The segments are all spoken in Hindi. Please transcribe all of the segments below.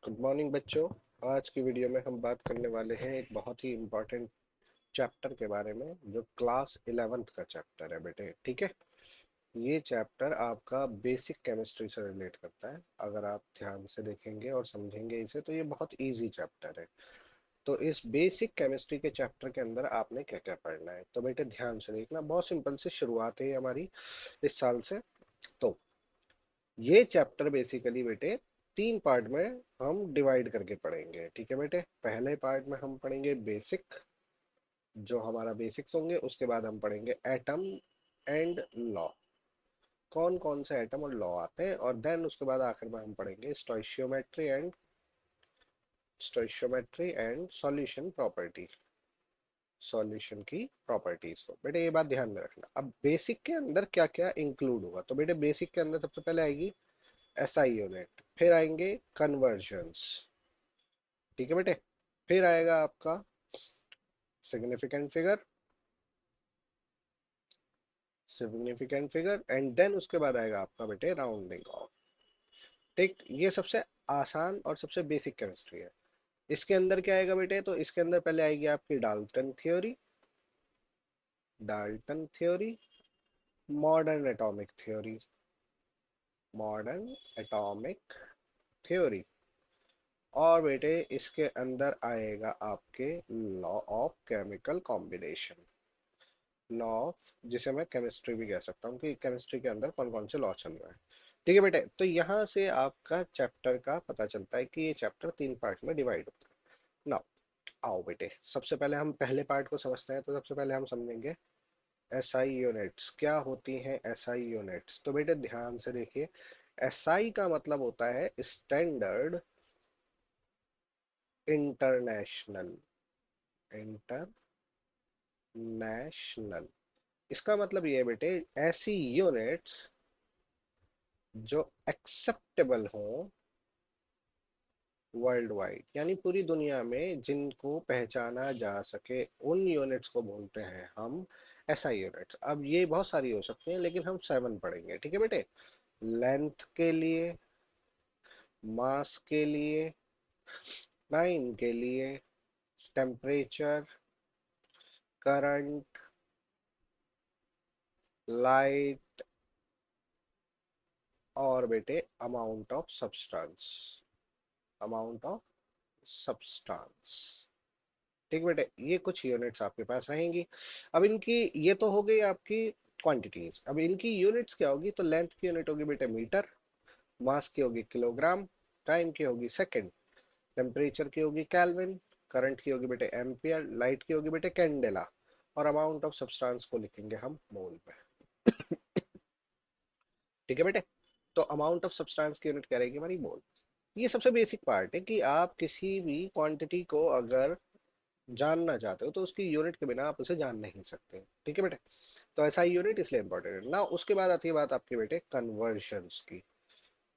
गुड मॉर्निंग बच्चों। आज की वीडियो में हम बात करने वाले हैं एक बहुत ही इम्पोर्टेंट चैप्टर के बारे में जो क्लास 11th का चैप्टर है बेटे। ठीक है, ये चैप्टर आपका बेसिक केमिस्ट्री से रिलेट करता है। अगर आप ध्यान से देखेंगे और समझेंगे इसे तो ये बहुत इजी चैप्टर है। तो इस बेसिक केमिस्ट्री के चैप्टर के अंदर आपने क्या क्या पढ़ना है तो बेटे ध्यान से देखना। बहुत सिंपल से शुरुआत है हमारी इस साल से। तो ये चैप्टर बेसिकली बेटे तीन पार्ट में हम डिवाइड करके पढ़ेंगे। ठीक है बेटे, पहले पार्ट में हम पढ़ेंगे बेसिक, जो हमारा बेसिक्स होंगे। उसके बाद हम पढ़ेंगे एटम एंड लॉ, कौन कौन से एटम और लॉ आते हैं। और देन उसके बाद आखिर में हम पढ़ेंगे stoichiometry and solution property, solution की प्रॉपर्टीज को। बेटे ये बात ध्यान में रखना। अब बेसिक के अंदर क्या क्या इंक्लूड होगा तो बेटे बेसिक के अंदर सबसे पहले आएगी एसआई यूनिट, फिर आएंगे कन्वर्जन्स। ठीक है बेटे, फिर आएगा आपका सिग्निफिकेंट फिगर, एंड देन उसके बाद आएगा आपका बेटे राउंडिंग ऑफ। ठीक, ये सबसे आसान और सबसे बेसिक केमिस्ट्री है। इसके अंदर क्या आएगा बेटे, तो इसके अंदर पहले आएगी आपकी Dalton theory, modern atomic theory, modern atomic theory. और बेटे इसके अंदर आएगा आपके law of chemical combination, law of, जिसे मैं केमिस्ट्री भी कह सकता हूँ कि केमिस्ट्री के अंदर कौन कौन से लॉ चल रहा है। ठीक है बेटे, तो यहाँ से आपका चैप्टर का पता चलता है कि ये चैप्टर तीन पार्ट में डिवाइड होता है। नाउ आओ बेटे, सबसे पहले हम पहले पार्ट को समझते हैं। तो सबसे पहले हम समझेंगे एसआई यूनिट्स क्या होती हैं। एसआई यूनिट्स तो बेटे ध्यान से देखिए, एसआई का मतलब होता है स्टैंडर्ड इंटरनेशनल, इंटरनेशनल। इसका मतलब ये है बेटे, ऐसी यूनिट्स जो एक्सेप्टेबल हो वर्ल्ड वाइड, यानी पूरी दुनिया में जिनको पहचाना जा सके, उन यूनिट्स को बोलते हैं हम एसआई यूनिट्स। अब ये बहुत सारी हो सकती हैं लेकिन हम 7 पढ़ेंगे। ठीक है बेटे, लेंथ के लिए, मास के लिए, टाइम के लिए, टेम्परेचर, करंट, लाइट, और बेटे अमाउंट ऑफ सब्सटेंस। ठीक बेटे, ये कुछ यूनिट्स आपके पास रहेंगी। अब इनकी, ये तो हो गई आपकी क्वांटिटीज। अब इनकी यूनिट्स क्या होगी, तो लेंथ की यूनिट होगी बेटे मीटर, मास की होगी किलोग्राम, टाइम की होगी सेकंड, टेम्परेचर की होगी केल्विन, करंट की होगी बेटे एम्पियर, लाइट की होगी बेटे कैंडेला, और अमाउंट ऑफ सब्सटेंस को लिखेंगे हम मोल में। ठीक है बेटे, तो अमाउंट ऑफ सब्सटेंस की यूनिट क्या रहेगी हमारी, मोल। ये सबसे बेसिक पार्ट है कि आप किसी भी क्वांटिटी को अगर जानना चाहते हो तो उसकी यूनिट के बिना आप उसे जान नहीं सकते। ठीक है बेटे, तो ऐसा ही यूनिट इसलिए इंपॉर्टेंट है ना। उसके बाद आती है बात आपके बेटे कन्वर्जन्स की,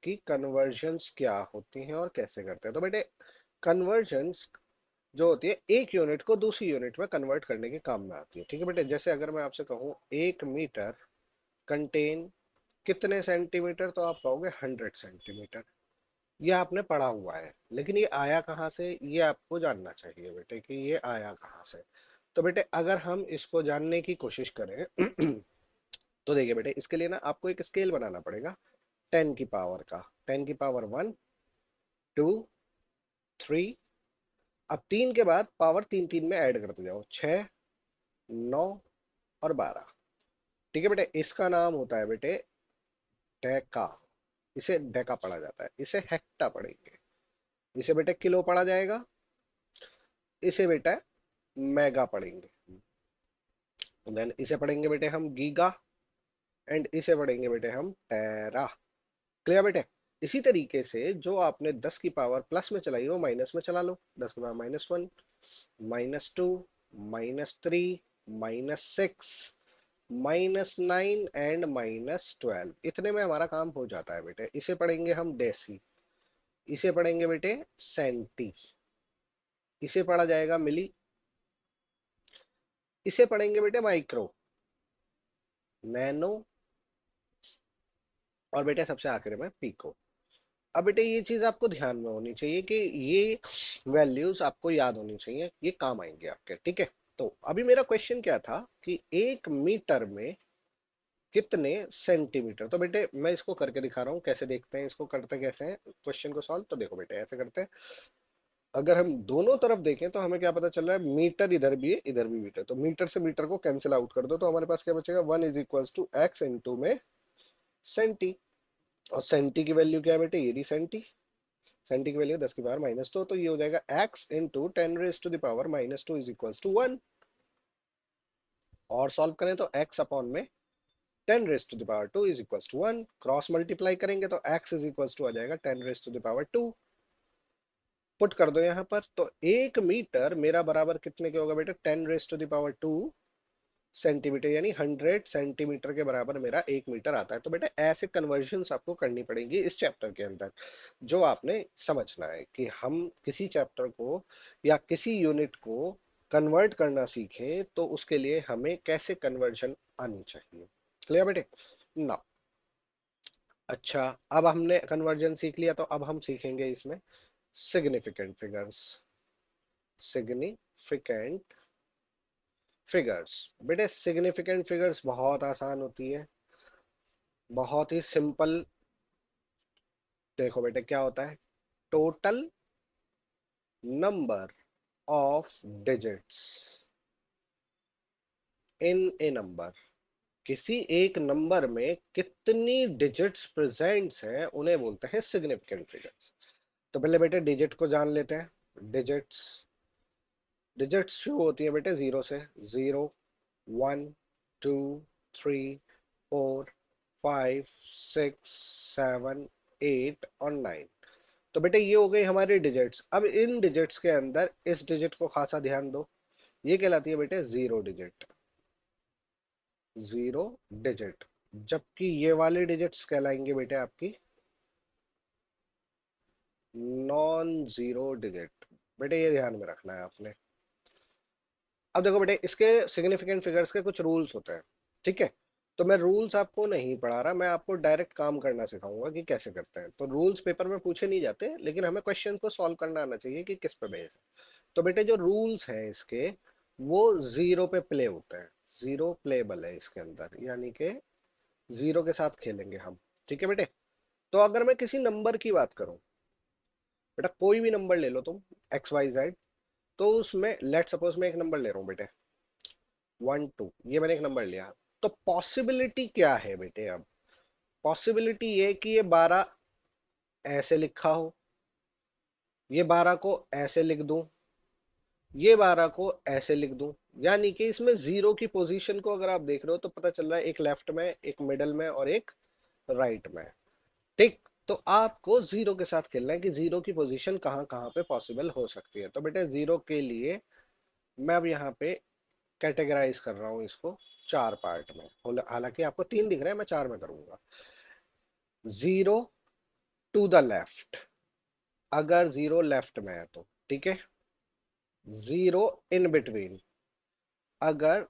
कि कन्वर्जन्स क्या होती हैं और कैसे करते हैं। तो बेटे कन्वर्जन्स जो होती है, एक यूनिट को दूसरी यूनिट में कन्वर्ट करने के काम में आती है। ठीक है बेटे, जैसे अगर मैं आपसे कहूँ 1 मीटर कंटेन कितने सेंटीमीटर, तो आप कहोगे 100 सेंटीमीटर। ये आपने पढ़ा हुआ है, लेकिन ये आया कहाँ से, ये आपको जानना चाहिए बेटे कि ये आया कहाँ से। तो बेटे अगर हम इसको जानने की कोशिश करें तो देखिए बेटे, इसके लिए ना आपको एक स्केल बनाना पड़ेगा 10 की पावर का। 10 की पावर 1, 2, 3। अब 3 के बाद पावर तीन तीन में ऐड करते जाओ, 6, 9 और 12। ठीक है बेटे, इसका नाम होता है बेटे डेका। इसे डेका पढ़ा जाता है, इसे हेक्टा पढ़ेंगे, इसे बेटे किलो पढ़ा जाएगा, इसे बेटा मेगा पढ़ेंगे, देन इसे पढ़ेंगे बेटे हम गीगा, एंड इसे पढ़ेंगे बेटे हम टेरा। क्लियर बेटे, इसी तरीके से जो आपने 10 की पावर प्लस में चलाई हो माइनस में चला लो। 10 की पावर -1, -2, -3, -6, -9 एंड -12, इतने में हमारा काम हो जाता है बेटे। इसे पढ़ेंगे हम डेसी, इसे पढ़ेंगे बेटे सेंटी, इसे पढ़ा जाएगा मिली, इसे पढ़ेंगे बेटे माइक्रो, नैनो, और बेटे सबसे आखिर में पीको। अब बेटे ये चीज आपको ध्यान में होनी चाहिए कि ये वैल्यूज आपको याद होनी चाहिए, ये काम आएंगे आपके, ठीक है। तो अभी मेरा क्वेश्चन क्या था कि 1 मीटर में कितने सेंटीमीटर। तो बेटे मैं इसको करके दिखा रहा हूँ कैसे, देखते हैं इसको करते कैसे हैं क्वेश्चन को सॉल्व। तो देखो बेटे ऐसे करते हैं, अगर हम दोनों तरफ देखें तो हमें क्या पता चल रहा है, मीटर इधर भी है इधर भी मीटर, तो मीटर से मीटर को कैंसिल आउट कर दो तो हमारे पास क्या बचेगा, 1 = x इंटू में सेंटी। और सेंटी की वैल्यू क्या है बेटे, ये रही सेंटी। सेंटी की वैल्यू 10⁻², तो ये हो जाएगा x into 10⁻² is equal to 1। और सॉल्व करें तो x अपॉन में 10⁻² is equal to 1, cross multiply करेंगे तो x इज इक्वल टू आ जाएगा 10⁻²। पुट कर दो यहाँ पर, तो 1 मीटर मेरा बराबर कितने के होगा बेटे, 10⁻² सेंटीमीटर, यानी 100 सेंटीमीटर के बराबर मेरा 1 मीटर आता है। तो बेटा ऐसे कन्वर्जन्स आपको करनी पड़ेगी इस चैप्टर के अंदर, जो आपने समझना है कि हम किसी चैप्टर को या किसी यूनिट को कन्वर्ट करना सीखें तो उसके लिए हमें कैसे कन्वर्जन आनी चाहिए। क्लियर बेटे ना। अच्छा, अब हमने कन्वर्जन सीख लिया, तो अब हम सीखेंगे इसमें सिग्निफिकेंट फिगर्स। सिग्निफिकेंट फिगर्स, बेटे सिग्निफिकेंट फिगर्स बहुत आसान होती है, बहुत ही सिंपल। देखो बेटे क्या होता है, total number of digits in A number. किसी एक नंबर में कितनी डिजिट्स प्रेजेंट्स हैं उन्हें बोलते हैं सिग्निफिकेंट फिगर्स। तो पहले बेटे डिजिट को जान लेते हैं। डिजिट्स, डिजिट्स शुरू होती है बेटे जीरो से। 0, 1, 2, 3, 4, 5, 6, 7, 8 और 9। तो बेटे ये हो गई हमारी डिजिट्स। अब इन डिजिट्स के अंदर इस डिजिट को खासा ध्यान दो, ये कहलाती है बेटे जीरो डिजिट। जीरो डिजिट, जबकि ये वाले डिजिट्स कहलाएंगे बेटे आपकी नॉन जीरो डिजिट। बेटे ये ध्यान में रखना है आपने। अब देखो बेटे इसके सिग्निफिकेंट फिगर्स के कुछ रूल्स होते हैं, ठीक है। तो मैं रूल्स आपको नहीं पढ़ा रहा, मैं आपको डायरेक्ट काम करना सिखाऊंगा कि कैसे करते हैं। तो रूल्स पेपर में पूछे नहीं जाते, लेकिन हमें क्वेश्चन को सॉल्व करना आना चाहिए कि किस पे बेस है। तो बेटे जो रूल्स हैं इसके, वो जीरो पे प्ले होते हैं। जीरो प्लेबल है इसके अंदर, यानी कि जीरो के साथ खेलेंगे हम, ठीक है बेटे। तो अगर मैं किसी नंबर की बात करूं, बेटा कोई भी नंबर ले लो तुम, XYZ, तो उसमें लेट सपोज मैं एक नंबर ले रहा हूँ बेटे 1 2, ये मैंने एक नंबर लिया। तो पॉसिबिलिटी क्या है बेटे, अब पॉसिबिलिटी ये कि ये 12 ऐसे लिखा हो, ये 12 को ऐसे लिख दूं, ये 12 को ऐसे लिख दूं। यानी कि इसमें जीरो की पोजीशन को अगर आप देख रहे हो तो पता चल रहा है एक लेफ्ट में, एक मिडल में और एक राइट में, ठीक। तो आपको जीरो के साथ खेलना है कि जीरो की पोजीशन कहाँ कहाँ पे पॉसिबल हो सकती है। तो बेटे जीरो के लिए मैं अब यहाँ पे कैटेगराइज कर रहा हूँ इसको 4 पार्ट में, हालांकि आपको 3 दिख रहे हैं, मैं 4 में करूंगा। जीरो टू द लेफ्ट, अगर जीरो लेफ्ट में है तो ठीक है। जीरो इन बिटवीन, अगर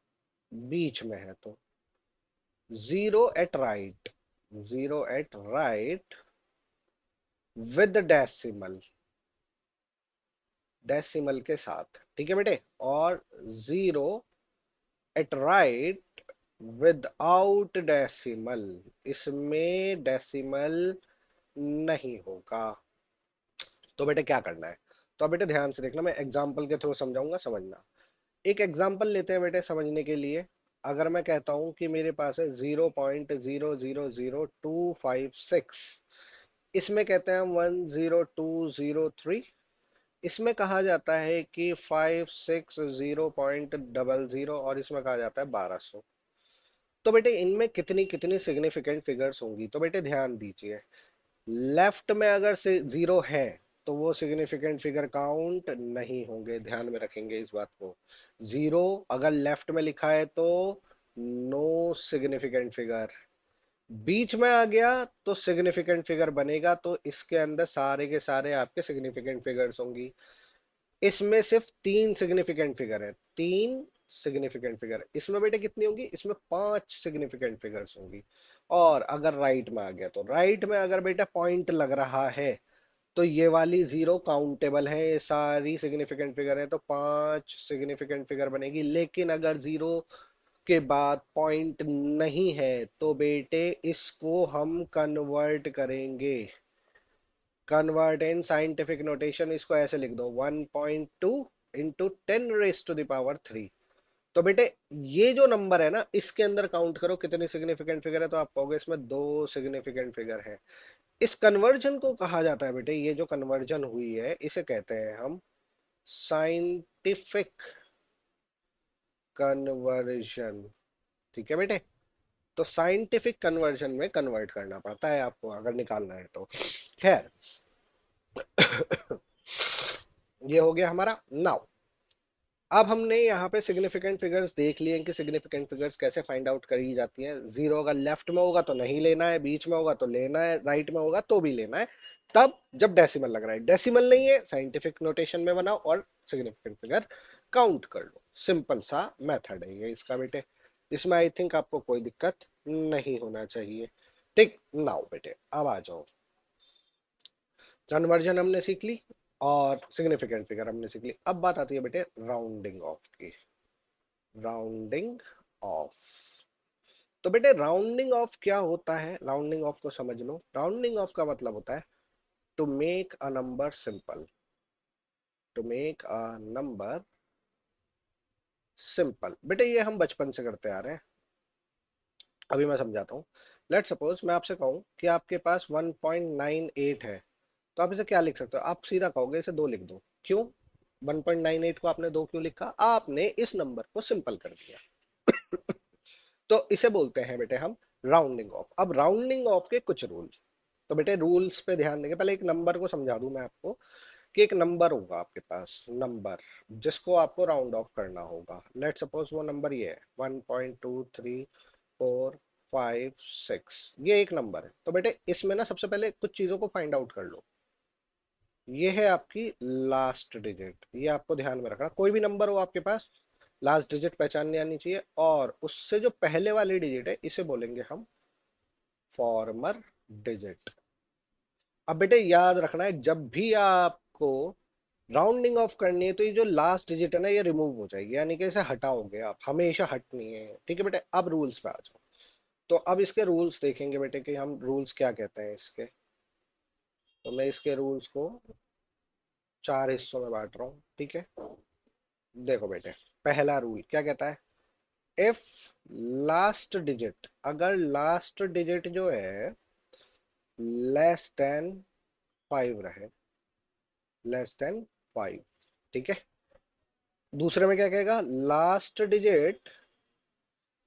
बीच में है तो। Zero at right, zero at right with decimal, decimal के साथ, ठीक है बेटे। और zero at right without decimal, इसमें डेसिमल नहीं होगा। तो बेटे क्या करना है, तो बेटे ध्यान से देखना, मैं एग्जांपल के थ्रू समझाऊंगा, समझना। एक एग्जांपल लेते हैं बेटे समझने के लिए। अगर मैं कहता हूं कि मेरे पास है 0.000256, इसमें कहते हैं 10203, इसमें कहा जाता है कि 560.00 और इसमें कहा जाता है 1200। तो बेटे इनमें कितनी कितनी सिग्निफिकेंट फिगर्स होंगी, तो बेटे ध्यान दीजिए। लेफ्ट में अगर से जीरो है तो वो सिग्निफिकेंट फिगर काउंट नहीं होंगे, ध्यान में रखेंगे इस बात को। जीरो अगर लेफ्ट में लिखा है तो नो सिग्निफिकेंट फिगर, बीच में आ गया तो सिग्निफिकेंट फिगर बनेगा। तो इसके अंदर सारे के सारे आपके सिग्निफिकेंट फिगर्स होंगी। इसमें सिर्फ 3 सिग्निफिकेंट फिगर है, 3 सिग्निफिकेंट फिगर। इसमें बेटे कितनी होंगी, इसमें 5 सिग्निफिकेंट फिगर्स होंगी। और अगर राइट में आ गया तो राइट में अगर बेटा पॉइंट लग रहा है तो ये वाली जीरो काउंटेबल है, ये सारी सिग्निफिकेंट फिगर है, तो 5 सिग्निफिकेंट फिगर बनेगी। लेकिन अगर जीरो के बाद पॉइंट नहीं है तो बेटे इसको हम कन्वर्ट करेंगे। कन्वर्ट इन साइंटिफिक नोटेशन इसको ऐसे लिख दो, 1.2 इंटू 10⁻³ तो बेटे ये जो नंबर है ना, इसके अंदर काउंट करो कितनी सिग्निफिकेंट फिगर है, तो आप कहोगे इसमें दो सिग्निफिकेंट फिगर है। इस कन्वर्जन को कहा जाता है बेटे, ये जो कन्वर्जन हुई है इसे कहते हैं हम साइंटिफिक कन्वर्जन। ठीक है बेटे, तो साइंटिफिक कन्वर्जन में कन्वर्ट करना पड़ता है आपको अगर निकालना है तो। खैर, ये हो गया हमारा नाउ। अब हमने यहाँ पे सिग्निफिकेंट फिगर्स देख लिए कि सिग्निफिकेंट फिगर्स कैसे फाइंड आउट करी जाती हैं। जीरो अगर लेफ्ट में होगा तो नहीं लेना है, बीच में होगा तो लेना है, राइट में होगा तो भी लेना है, तब जब डेसिमल लग रहा है। डेसिमल नहीं है, साइंटिफिक नोटेशन में बनाओ और सिग्निफिकेंट फिगर काउंट कर लो। सिंपल सा मेथड है ये इसका बेटे, इसमें आई थिंक आपको कोई दिक्कत नहीं होना चाहिए। ठीक, नाउ बेटे अब आ जाओ, कन्वर्जन हमने सीख ली और सिग्निफिकेंट फिगर हमने सीख ली। अब बात आती है बेटे राउंडिंग ऑफ की। राउंडिंग ऑफ, तो बेटे राउंडिंग ऑफ क्या होता है, राउंडिंग ऑफ को समझ लो। राउंडिंग ऑफ का मतलब होता है to make a number simple. To make a number simple बेटे ये हम बचपन से करते आ रहे हैं। अभी मैं समझाता हूँ। लेट सपोज मैं आपसे कहूँ कि आपके पास 1.98 है, तो आप इसे क्या लिख सकते हो? आप सीधा कहोगे इसे दो लिख दो। क्यों 1.98 को आपने दो क्यों लिखा? आपने इस नंबर को सिंपल कर दिया। तो इसे बोलते हैं बेटे हम राउंडिंग ऑफ। अब राउंडिंग ऑफ के कुछ रूल, तो बेटे रूल्स पे ध्यान देंगे। पहले एक नंबर को समझा दूं मैं आपको कि एक नंबर होगा आपके पास, नंबर जिसको आपको राउंड ऑफ करना होगा। लेट सपोज वो नंबर ये है 1.2345 6, ये एक नंबर है। तो बेटे इसमें ना सबसे पहले कुछ चीजों को फाइंड आउट कर लो। ये है आपकी लास्ट डिजिट, ये आपको ध्यान में रखना। कोई भी नंबर हो आपके पास, लास्ट डिजिट पहचानने आनी चाहिए, और उससे जो पहले वाली डिजिट है इसे बोलेंगे हम फॉर्मर डिजिट। अब बेटे याद रखना है जब भी आपको राउंडिंग ऑफ करनी है तो ये जो लास्ट डिजिट है ना ये रिमूव हो जाएगी, यानी कि इसे हटाओगे आप, हमेशा हटनी है। ठीक है बेटे, अब रूल्स पे आ जाओ। तो अब इसके रूल्स देखेंगे बेटे कि हम रूल्स क्या कहते हैं इसके। तो मैं इसके रूल्स को चार हिस्सों में बांट रहा हूँ, ठीक है। देखो बेटे, पहला रूल क्या कहता है? इफ लास्ट डिजिट, अगर लास्ट डिजिट जो है लेस देन 5 रहे, लेस देन 5, ठीक है। दूसरे में क्या कहेगा? लास्ट डिजिट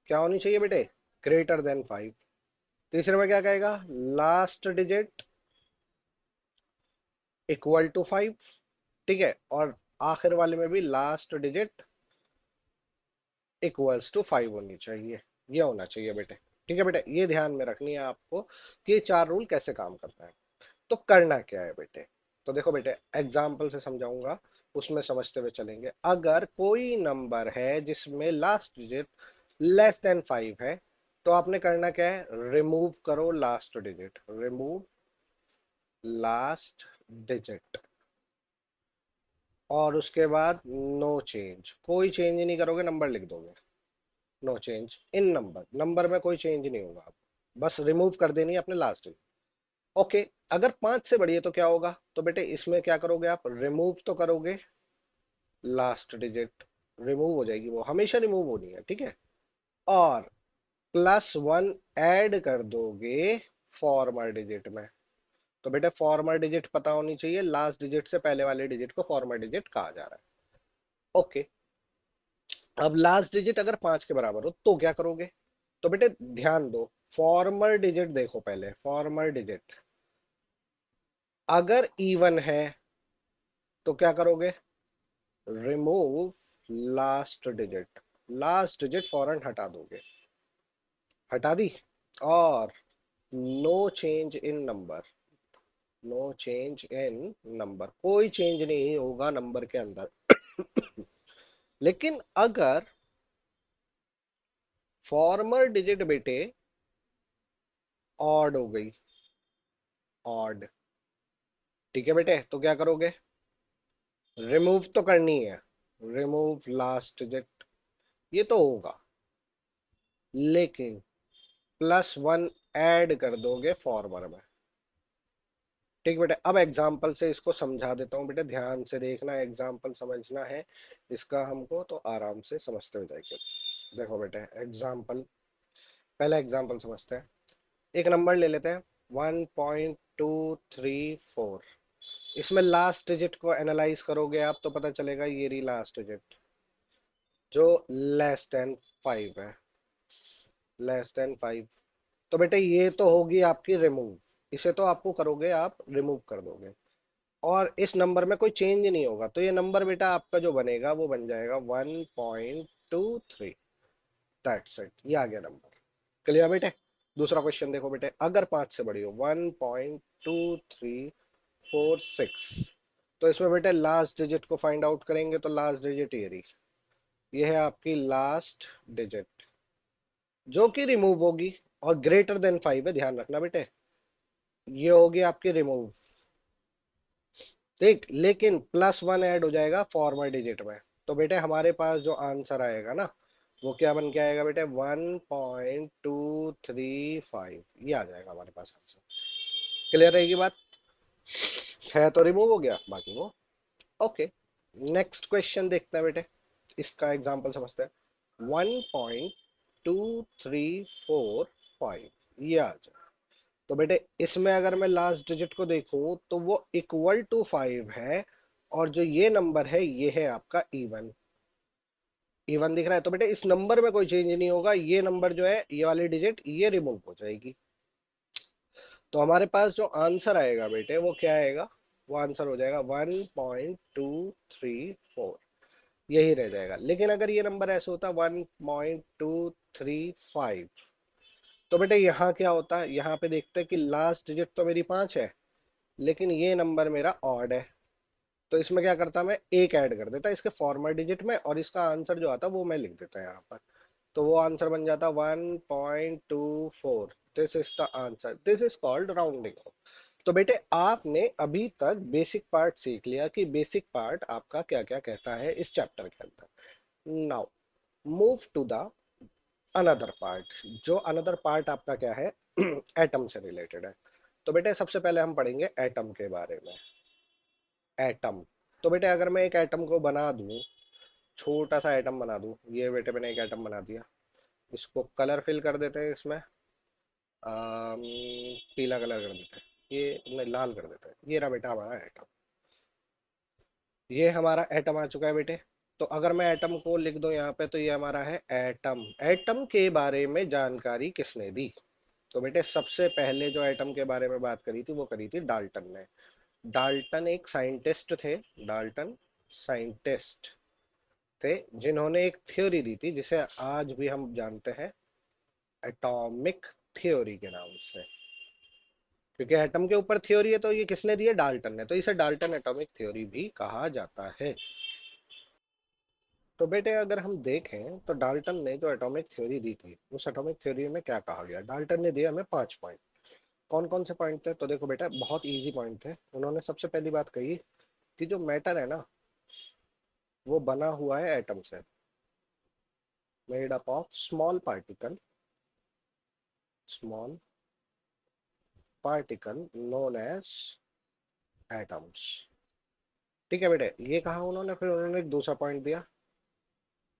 क्या होनी चाहिए बेटे? Greater than 5। तीसरे में क्या कहेगा? लास्ट डिजिट इक्वल टू 5, ठीक है। और आखिर वाले में भी लास्ट डिजिट इक्वल्स टू 5 होनी चाहिए, ये होना चाहिए बेटे। ठीक है बेटे, ये ध्यान में रखनी है आपको कि ये चार रूल कैसे काम करता है। तो करना क्या है बेटे? तो देखो बेटे, एग्जाम्पल से समझाऊंगा, उसमें समझते हुए चलेंगे। अगर कोई नंबर है जिसमें लास्ट डिजिट लेस देन 5 है, तो आपने करना क्या है? रिमूव करो last digit, remove last digit. और उसके बाद नो चेंज, कोई चेंज नहीं करोगे, नंबर लिख दोगे। No change in number, number में कोई चेंज नहीं होगा, बस रिमूव कर देनी है अपने लास्ट डिजिट। ओके, अगर 5 से बढ़ी है तो क्या होगा? तो बेटे इसमें क्या करोगे आप? रिमूव तो करोगे लास्ट डिजिट, रिमूव हो जाएगी, वो हमेशा रिमूव होनी है, ठीक है। और +1 ऐड कर दोगे फॉर्मर डिजिट में। तो बेटे फॉर्मर डिजिट पता होनी चाहिए, लास्ट डिजिट से पहले वाले डिजिट को फॉर्मर डिजिट कहा जा रहा है। ओके, अब लास्ट डिजिट अगर 5 के बराबर हो तो क्या करोगे? तो बेटे ध्यान दो, फॉर्मल डिजिट देखो पहले, फॉर्मल डिजिट अगर इवन है तो क्या करोगे? Remove last digit, last digit फौरन हटा दोगे, हटा दी। और no change in number, no change in number, कोई चेंज नहीं होगा नंबर के अंदर। लेकिन अगर फॉर्मल डिजिट बेटे ऑड हो गई, ऑड, ठीक है बेटे, तो क्या करोगे, रिमूव तो करनी है, रिमूव लास्ट डिजिट, ये तो होगा, लेकिन +1 ऐड कर दोगे फॉर्मर में। ठीक बेटे, अब एग्जाम्पल से इसको समझा देता हूँ बेटे, ध्यान से देखना, एग्जाम्पल समझना है इसका हमको, तो आराम से समझते हो जाएंगे। देखो बेटे एग्जाम्पल, पहला एग्जाम्पल समझते हैं। एक नंबर ले लेते हैं 1.234। इसमें लास्ट डिजिट को एनालाइज करोगे आप तो पता चलेगा ये रही लास्ट डिजिट, जो <<5 है, <<5। तो बेटे ये तो होगी आपकी रिमूव, इसे तो आपको करोगे आप रिमूव कर दोगे, और इस नंबर में कोई चेंज नहीं होगा, तो ये नंबर बेटा आपका जो बनेगा वो बन जाएगा 1.23। दैट्स इट, ये आ गया नंबर। क्लियर बेटे। दूसरा क्वेश्चन देखो बेटे, अगर 5 से बड़ी हो, 1.2346, तो इसमें बेटे लास्ट डिजिट को फाइंड आउट करेंगे, तो लास्ट डिजिट ये रही, ये है आपकी लास्ट डिजिट, जो कि रिमूव होगी, और ग्रेटर देन 5 है, ध्यान रखना बेटे, ये होगी आपकी रिमूव। ठीक, लेकिन +1 ऐड हो जाएगा फॉर्मर डिजिट में, तो बेटे हमारे पास जो आंसर आएगा ना, वो क्या बन के आएगा बेटे, 1.235, ये आ जाएगा हमारे पास आंसर। क्लियर रहेगी बात, है तो रिमूव हो गया, बाकी वो ओके। नेक्स्ट क्वेश्चन देखते हैं बेटे, इसका एग्जांपल समझते हैं। 1.2345, ये आ जाए, तो बेटे इसमें अगर मैं लास्ट डिजिट को देखूं तो वो इक्वल टू 5 है, और जो ये नंबर है ये है आपका इवन, इवन दिख रहा है, तो बेटे इस नंबर में कोई चेंज नहीं होगा, ये नंबर जो है, ये वाली डिजिट ये रिमूव हो जाएगी। तो हमारे पास जो आंसर आएगा बेटे वो क्या आएगा, वो आंसर हो जाएगा 1.234, यही रह जाएगा। लेकिन अगर ये नंबर ऐसे होता 1.235, तो बेटे यहाँ क्या होता, यहाँ पे देखते हैं कि लास्ट डिजिट तो मेरी 5 है, लेकिन ये नंबर मेरा ऑड है, तो इसमें क्या करता, मैं एक ऐड कर देता इसके फॉर्मर डिजिट में, और इसका आंसर जो आता वो मैं लिख देता यहाँ पर, तो वो आंसर बन जाता 1.24। This is the answer, this is called rounding. तो बेटे आपने अभी तक बेसिक पार्ट सीख लिया कि बेसिक पार्ट आपका क्या क्या कहता है इस चैप्टर के अंदर। Now move to the another part, जो अनदर पार्ट आपका क्या है, एटम से रिलेटेड है। तो बेटे सबसे पहले हम पढ़ेंगे एटम के बारे में। एटम, तो बेटे अगर मैं एक एटम को बना दूं, छोटा सा एटम बना दूं, ये बेटे मैंने एक एटम बना दिया, इसको कलर फिल कर देते हैं इसमें, अम, पीला कलर कर देते हैं, ये नहीं लाल कर देते हैं, ये रहा बेटा हमारा एटम, ये हमारा एटम आ चुका है बेटे। तो अगर मैं एटम को लिख दूं यहाँ पे, तो ये हमारा है एटम। एटम के बारे में जानकारी किसने दी, तो बेटे सबसे पहले जो एटम के बारे में बात करी थी वो करी थी डाल्टन ने। डाल्टन एक साइंटिस्ट थे, डाल्टन साइंटिस्ट थे, जिन्होंने एक थ्योरी दी थी जिसे आज भी हम जानते हैं एटॉमिक थ्योरी के नाम से। क्योंकि एटम के ऊपर थ्योरी है तो ये किसने दी है, डाल्टन ने, तो इसे डाल्टन एटॉमिक थ्योरी भी कहा जाता है। तो बेटे अगर हम देखें तो डाल्टन ने जो एटॉमिक थ्योरी दी थी, उस एटॉमिक थ्योरी में क्या कहा गया, डाल्टन ने दिया हमें 5 पॉइंट। कौन कौन से पॉइंट थे, तो देखो बेटा बहुत इजी पॉइंट थे। उन्होंने सबसे पहली बात कही कि जो मैटर है ना, वो बना हुआ है एटम से, made up of small particle, small particle known as atoms. ठीक है बेटे, ये कहा उन्होंने, फिर उन्होंने एक दूसरा पॉइंट दिया,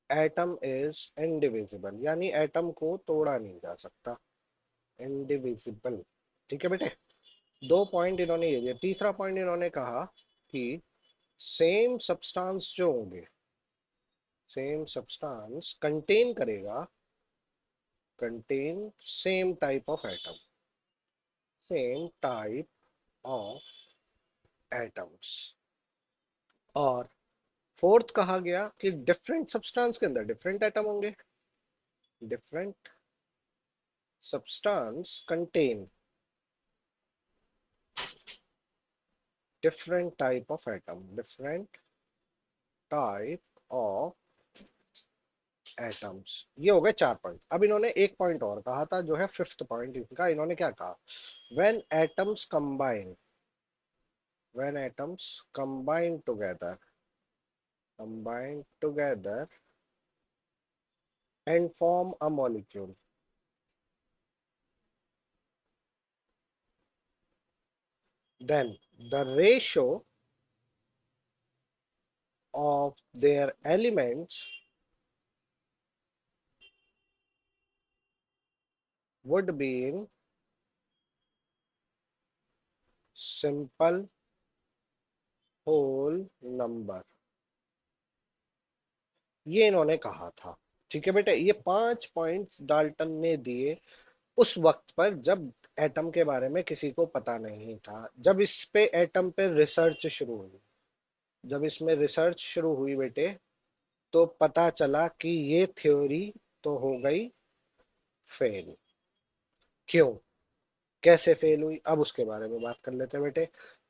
एटम इज इंडिविजिबल, यानी एटम को तोड़ा नहीं जा सकता, इंडिविजिबल। ठीक है बेटे, 2 पॉइंट इन्होंने ये दिया। तीसरा पॉइंट इन्होंने कहा कि सेम सब्सटेंस जो होंगे, सेम सब्सटेंस कंटेन करेगा, contain same type of atom, same type of atoms. और फोर्थ कहा गया कि डिफरेंट सब्सटेंस के अंदर डिफरेंट एटम होंगे, different substance contain different type of atom, different type of atoms. ये हो गए 4 पॉइंट। अब इन्होंने एक पॉइंट और कहा था, जो है फिफ्थ पॉइंट इनका। इन्होंने क्या कहा, when atoms combine, when atoms combine together and form a molecule, then the ratio of their elements would be in simple whole number। ये इन्होंने कहा था। ठीक है बेटे, ये 5 पॉइंट्स डाल्टन ने दिए उस वक्त पर जब एटम के बारे में किसी को पता नहीं था, जब इस पे एटम पे रिसर्च शुरू हुई। जब इसमें रिसर्च शुरू हुई बेटे, तो पता चला कि ये थ्योरी तो हो गई फेल। क्यों, कैसे फेल हुई, अब उसके बारे में बात कर लेते हैं बेटे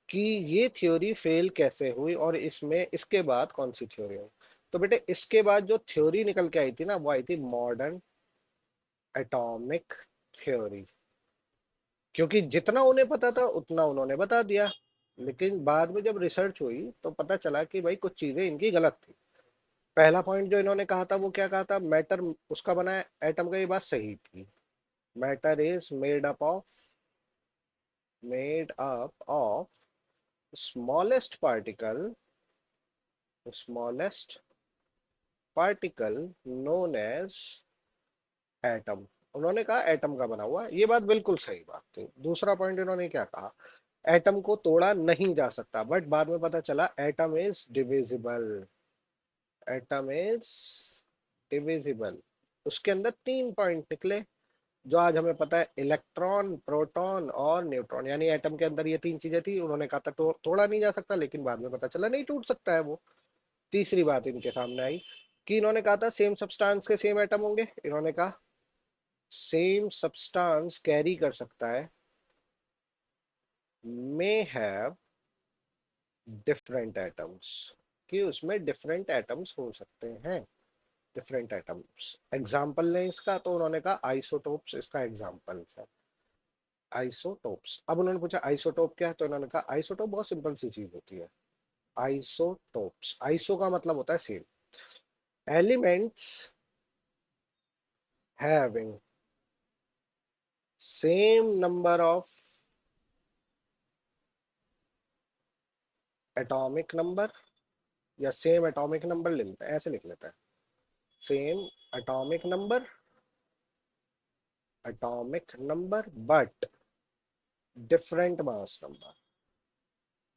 कि ये थ्योरी फेल कैसे हुई और इसमें इसके बाद कौन सी थ्योरी हुई। तो बेटे इसके बाद जो थ्योरी निकल के आई थी ना, वो आई थी मॉडर्न एटॉमिक थ्योरी। क्योंकि जितना उन्हें पता था उतना उन्होंने बता दिया, लेकिन बाद में जब रिसर्च हुई तो पता चला कि भाई कुछ चीजें इनकी गलत थी। पहला पॉइंट जो इन्होंने कहा था वो क्या कहा था, मैटर उसका बना है एटम का, ये बात सही थी। Matter is made up of smallest smallest particle known as atom. उन्होंने कहा एटम का बना हुआ, ये बात बिल्कुल सही बात थी। दूसरा पॉइंट इन्होंने क्या कहा, एटम को तोड़ा नहीं जा सकता, बट बाद में पता चला atom is divisible. Atom is divisible. उसके अंदर 3 पॉइंट निकले जो आज हमें पता है, इलेक्ट्रॉन, प्रोटॉन और न्यूट्रॉन। यानी एटम के अंदर ये 3 चीजें थी, उन्होंने कहा था तोड़ा नहीं जा सकता, लेकिन बाद में पता चला नहीं टूट सकता है वो। तीसरी बात इनके सामने आई कि इन्होंने कहा था सेम सब्सटेंस के सेम एटम होंगे। इन्होंने कहा सेम सब्सटेंस कैरी कर सकता है, मे हैव डिफरेंट एटम्स, कि उसमें डिफरेंट एटम्स हो सकते हैं। डिफरेंट एटम्स एग्जाम्पल लें इसका, तो उन्होंने कहा आइसोटोप्स इसका एग्जाम्पल है। आइसोटोप्स, अब उन्होंने पूछा आइसोटोप क्या है, तो उन्होंने कहा आइसोटोप बहुत सिंपल सी चीज होती है। आइसोटोप्स, आइसो का मतलब होता है same, elements having same number of atomic number, या सेम एटॉमिक नंबर ले लेते हैं, ऐसे लिख लेते हैं, same atomic number, but different mass number,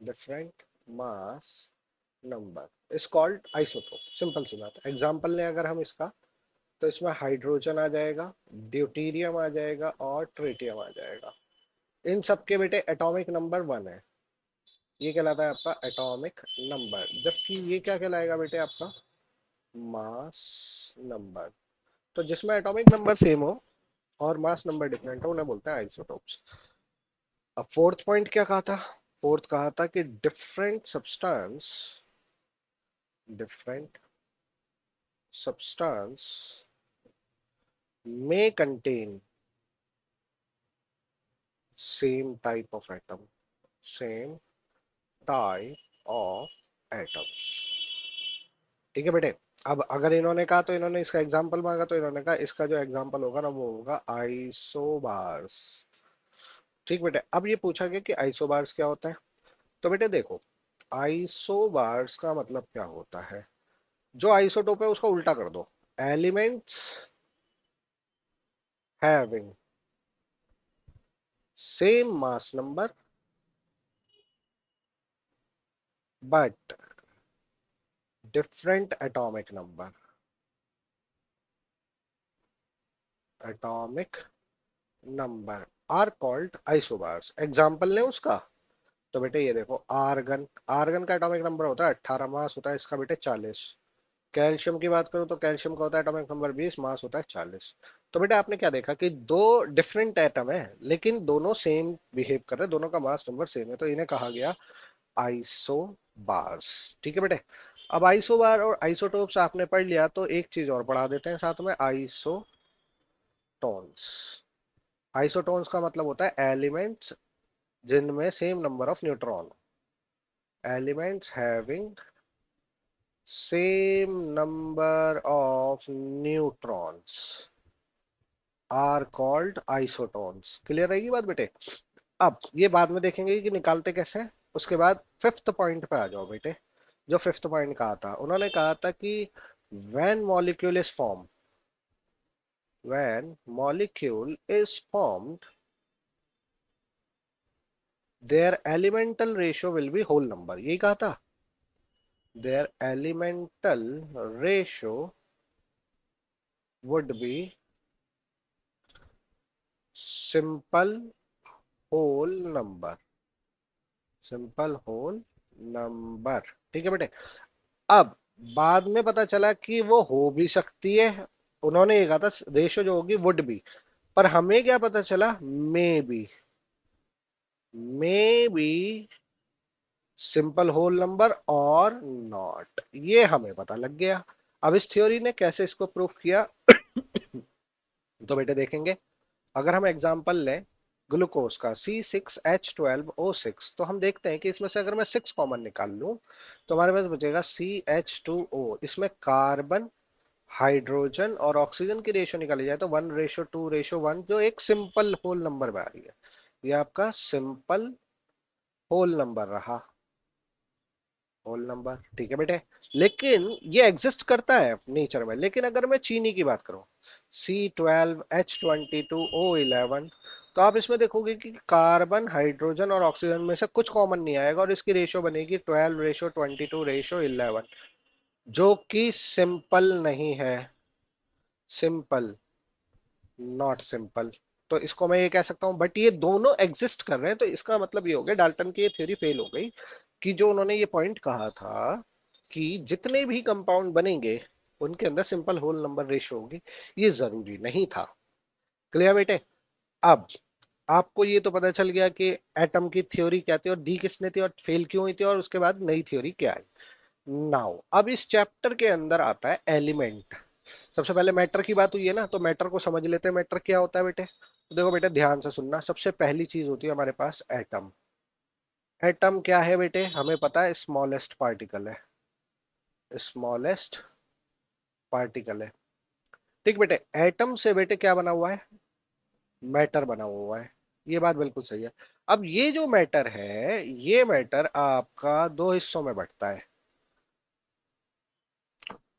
different mass number is called isotope. Simple सी बात है। एग्जांपल लें अगर हम इसका, तो इसमें हाइड्रोजन आ जाएगा, ड्यूटीरियम आ जाएगा और ट्रिटियम आ जाएगा। इन सब के बेटे एटॉमिक नंबर 1 है, ये कहलाता है आपका एटॉमिक नंबर। जबकि ये क्या कहलाएगा बेटे आपका, मास नंबर। तो जिसमें एटॉमिक नंबर सेम हो और मास नंबर डिफरेंट हो, उन्हें बोलते हैं आइसोटोप्स। अब फोर्थ पॉइंट क्या कहा था, फोर्थ कहा था कि different substance may contain same type of atom, same type of atoms। ठीक है बेटे। अब अगर इन्होंने कहा तो इन्होंने इसका एग्जांपल मांगा, तो इन्होंने कहा इसका जो एग्जांपल होगा ना वो होगा आइसोबार्स। ठीक बेटे, अब ये पूछा गया कि आइसोबार्स क्या होता है। तो बेटे देखो, आइसोबार्स का मतलब क्या होता है, जो आइसोटोप है उसका उल्टा कर दो, elements having same mass number but different atomic number are called isobars. Example लें उसका, तो बेटे ये देखो, आर्गन, आर्गन का एटॉमिक नंबर होता है 18, मास होता है इसका बेटे 40। कैल्शियम की बात करूं तो कैल्शियम का होता है एटॉमिक नंबर 20, मास होता है 40। तो बेटा आपने क्या देखा कि दो डिफरेंट एटम है, लेकिन दोनों सेम बिहेव कर रहे हैं, दोनों का मास नंबर सेम है, तो इन्हें कहा गया आइसोबार्स। ठीक है बेटे। अब आइसोबार और आइसोटोप्स आपने पढ़ लिया, तो एक चीज और पढ़ा देते हैं साथ में, आइसोटोन्स। आइसोटोन्स का मतलब होता है एलिमेंट्स जिनमें same number of neutron. elements having same number of neutrons are called isotons. Clear रहेगी बात बेटे? अब ये बाद में देखेंगे कि निकालते कैसे हैं। उसके बाद फिफ्थ पॉइंट पे आ जाओ बेटे। जो फिफ्थ पॉइंट कहा था, उन्होंने कहा था कि when molecule is formed, when molecule is formed, their elemental ratio will be whole number. यही कहा था, their elemental ratio would be simple whole number. Simple whole number. ठीक है बेटे। अब बाद में पता चला कि वो हो भी सकती है। उन्होंने ये कहा था रेशो जो होगी वुड बी, पर हमें क्या पता चला, may be simple whole number और नॉट, ये हमें पता लग गया। अब इस थ्योरी ने कैसे इसको प्रूफ किया तो बेटे देखेंगे। अगर हम एग्जांपल लें ग्लूकोज का C6H12O6, तो हम देखते हैं कि इसमें से अगर मैं 6 कॉमन निकाल लूं तो हमारे पास बचेगा CH2O। इसमें कार्बन, हाइड्रोजन और ऑक्सीजन की रेशो निकाली जाए तो 1:2:1, जो एक सिंपल होल नंबर में आ रही है। ये आपका सिंपल होल नंबर रहा, होल नंबर। ठीक है बेटे। लेकिन ये एग्जिस्ट करता है नेचर में। लेकिन अगर मैं चीनी की बात करूं, C12H22O11, तो आप इसमें देखोगे कि कार्बन, हाइड्रोजन और ऑक्सीजन में से कुछ कॉमन नहीं आएगा और इसकी रेशो बनेगी 12:22:11, जो कि सिंपल नहीं है, सिंपल, नॉट सिंपल। तो इसको मैं ये कह सकता हूं, बट ये दोनों एग्जिस्ट कर रहे हैं, तो इसका मतलब ये हो गया डाल्टन की ये थ्योरी फेल हो गई। कि जो उन्होंने ये पॉइंट कहा था कि जितने भी कंपाउंड बनेंगे उनके अंदर सिंपल होल नंबर रेशो होगी, ये जरूरी नहीं था। क्लियर बेटे? अब आपको ये तो पता चल गया कि एटम की थ्योरी क्या थी और दी किसने थी और फेल क्यों हुई थी और उसके बाद नई थ्योरी क्या है। नाउ अब इस चैप्टर के अंदर आता है एलिमेंट। सबसे पहले मैटर की बात हुई है ना, तो मैटर को समझ लेते हैं। मैटर क्या होता है बेटे? तो देखो बेटे, ध्यान से सुनना। सबसे पहली चीज होती है हमारे पास एटम। एटम क्या है बेटे? हमें पता है, स्मॉलेस्ट पार्टिकल है, स्मॉलेस्ट पार्टिकल है। ठीक बेटे। एटम से बेटे क्या बना हुआ है? मैटर बना हुआ है। ये बात बिल्कुल सही है। अब ये जो मैटर है, ये मैटर आपका दो हिस्सों में बंटता है।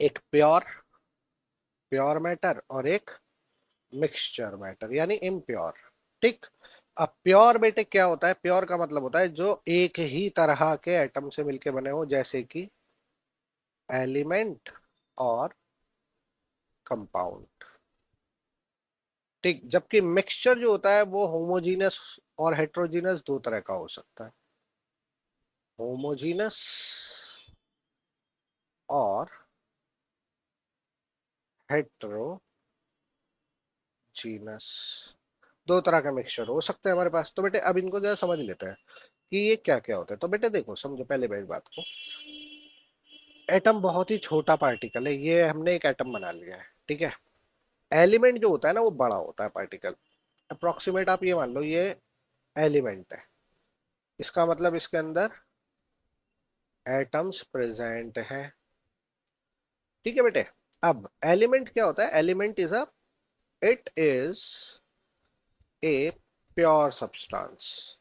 एक प्योर, प्योर मैटर, और एक मिक्सचर मैटर यानी इम्प्योर। ठीक। अब प्योर बेटे क्या होता है? प्योर का मतलब होता है जो एक ही तरह के एटम से मिलके बने हो, जैसे कि एलिमेंट और कंपाउंड। ठीक। जबकि मिक्सचर जो होता है वो होमोजीनस और हेट्रोजीनस दो तरह का हो सकता है। होमोजीनस और हेट्रोजीनस, दो तरह का मिक्सचर हो सकता है हमारे पास। तो बेटे अब इनको जरा समझ लेते हैं कि ये क्या क्या होता है। तो बेटे देखो, समझो पहले मेरी बात को। एटम बहुत ही छोटा पार्टिकल है, ये हमने एक एटम बना लिया है। ठीक है। एलिमेंट जो होता है ना वो बड़ा होता है पार्टिकल। अप्रोक्सीमेट आप ये मान लो ये एलिमेंट है। इसका मतलब इसके अंदर एटम्स प्रेजेंट है। ठीक है बेटे। अब एलिमेंट क्या होता है? Element is a, it is a pure substance.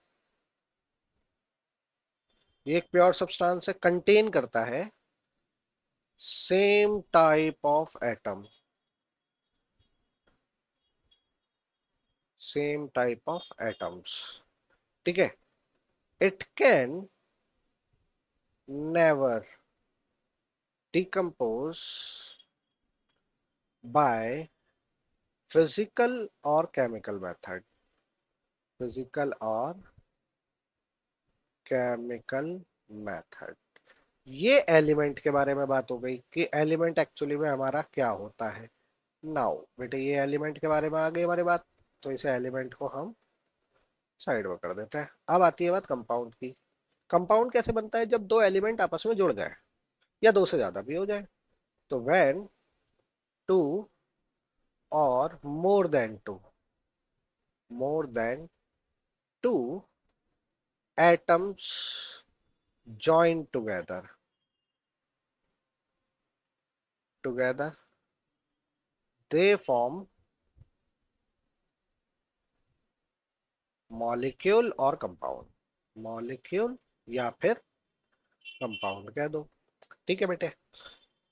ये एक प्योर सब्सटेंस है, कंटेन करता है same type of atom, same type of atoms. ठीक है। It can never decompose by physical और केमिकल मेथड, फिजिकल और केमिकल मेथड। ये एलिमेंट के बारे में बात हो गई कि एलिमेंट एक्चुअली में हमारा क्या होता है। नाउ बेटे, ये एलिमेंट के बारे में आ गई हमारी बात, तो इसे एलिमेंट को हम साइड में कर देते हैं। अब आती है बात कंपाउंड की। कंपाउंड कैसे बनता है? जब दो एलिमेंट आपस में जुड़ जाए या दो से ज्यादा भी हो जाए। तो व्हेन टू और मोर than two atoms join together they form molecule और कंपाउंड, मॉलिक्यूल या फिर कंपाउंड कह दो। ठीक है बेटे।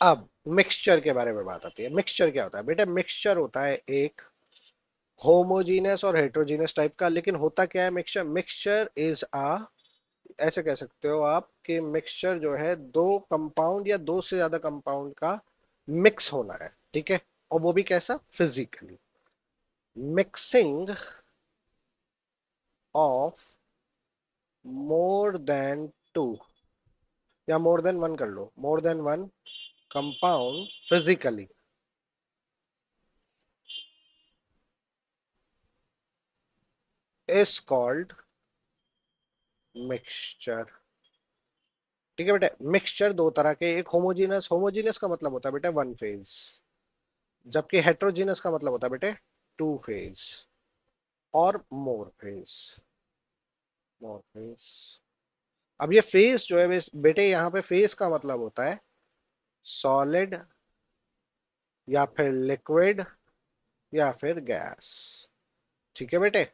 अब मिक्सचर के बारे में बात आती है। मिक्सचर क्या होता है बेटे? मिक्सचर होता है एक होमोजीनियस और हेट्रोजीनियस टाइप का। लेकिन होता क्या है मिक्सचर? मिक्सचर इज अ, ऐसे कह सकते हो आप कि मिक्सचर जो है दो कंपाउंड या दो से ज्यादा कंपाउंड का मिक्स होना है। ठीक है। और वो भी कैसा? Physically. Mixing of more than two, या मोर देन वन कर लो, more than one compound physically is called mixture. ठीक है बेटा। मिक्सचर दो तरह के, एक होमोजीनस, होमोजीनस का मतलब होता है बेटा वन फेज, जबकि हेट्रोजीनस का मतलब होता है बेटे टू फेज और मोर फेज। अब ये फेज जो है बेटे, यहाँ पे फेज का मतलब होता है सॉलिड या फिर लिक्विड या फिर गैस। ठीक है बेटे।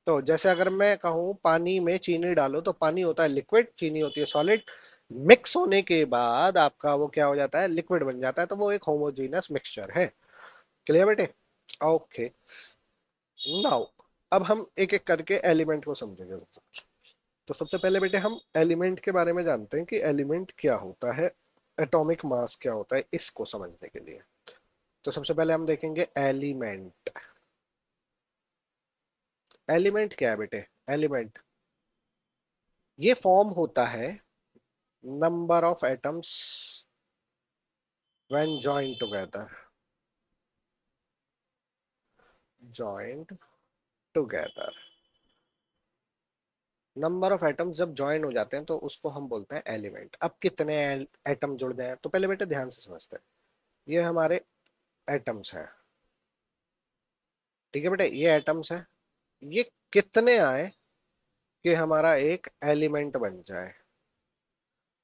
तो जैसे अगर मैं कहूं पानी में चीनी डालो, तो पानी होता है लिक्विड, चीनी होती है सॉलिड। मिक्स होने के बाद आपका वो क्या हो जाता है? लिक्विड बन जाता है। तो वो एक होमोजीनस मिक्सचर है। क्लियर बेटे? ओके। नाउ अब हम एक एक करके एलिमेंट को समझेंगे। तो सबसे पहले बेटे हम एलिमेंट के बारे में जानते हैं कि एलिमेंट क्या होता है, एटॉमिक मास क्या होता है, इसको समझने के लिए। तो सबसे पहले हम देखेंगे एलिमेंट। एलिमेंट क्या है बेटे? एलिमेंट ये फॉर्म होता है number of atoms when joined together, joined together. Number of atoms जब ज्वाइन हो जाते हैं तो उसको हम बोलते हैं एलिमेंट। अब कितने एटम जुड़ गए हैं, तो पहले बेटे ध्यान से समझते हैं। ये हमारे एटम्स हैं। ठीक है बेटे, ये एटम्स हैं। ये कितने आए कि हमारा एक एलिमेंट बन जाए?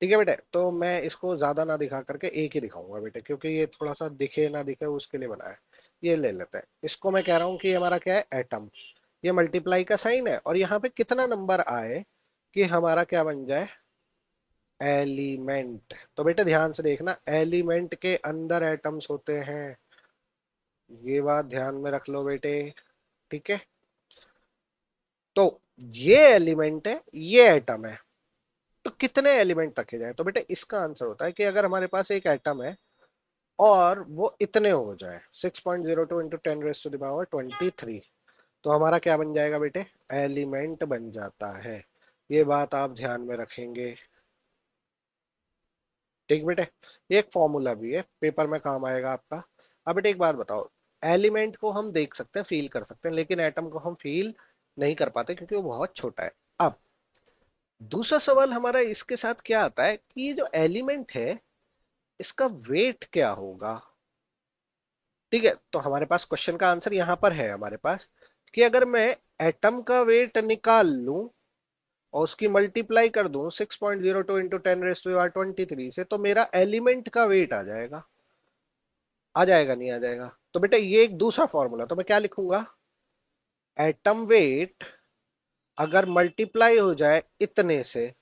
ठीक है बेटे। तो मैं इसको ज्यादा ना दिखा करके एक ही दिखाऊंगा बेटे, क्योंकि ये थोड़ा सा दिखे ना दिखे उसके लिए बना है। ये ले लेते हैं, इसको मैं कह रहा हूँ कि हमारा क्या है? एटम। ये मल्टीप्लाई का साइन है, और यहाँ पे कितना नंबर आए कि हमारा क्या बन जाए? एलिमेंट। तो बेटे ध्यान से देखना, एलिमेंट के अंदर एटम्स होते हैं। ये बात ध्यान में रख लो बेटे। ठीक है। तो ये एलिमेंट है, ये एटम है। तो कितने एलिमेंट रखे जाए? तो बेटे इसका आंसर होता है कि अगर हमारे पास एक एटम है और वो इतने हो जाए 6.02 इंटू 10⁻23, तो हमारा क्या बन जाएगा बेटे? एलिमेंट बन जाता है। ये बात आप ध्यान में रखेंगे। ठीक बेटे। ये एक फॉर्मूला भी है, पेपर में काम आएगा आपका। अब बेटे एक बात बताओ, एलिमेंट को हम देख सकते हैं, फील कर सकते हैं, लेकिन एटम को हम फील नहीं कर पाते क्योंकि वो बहुत छोटा है। अब दूसरा सवाल हमारा इसके साथ क्या आता है कि ये जो एलिमेंट है इसका वेट क्या होगा? ठीक है। तो हमारे पास क्वेश्चन का आंसर यहां पर है हमारे पास, कि अगर मैं एटम का वेट निकाल लूं और उसकी मल्टीप्लाई कर दूं 6.02 इंटू 10⁻23 से, तो मेरा एलिमेंट का वेट आ जाएगा। आ जाएगा नहीं आ जाएगा? तो बेटा ये एक दूसरा फॉर्मूला, तो मैं क्या लिखूंगा? एटम वेट अगर मल्टीप्लाई हो जाए इतने से,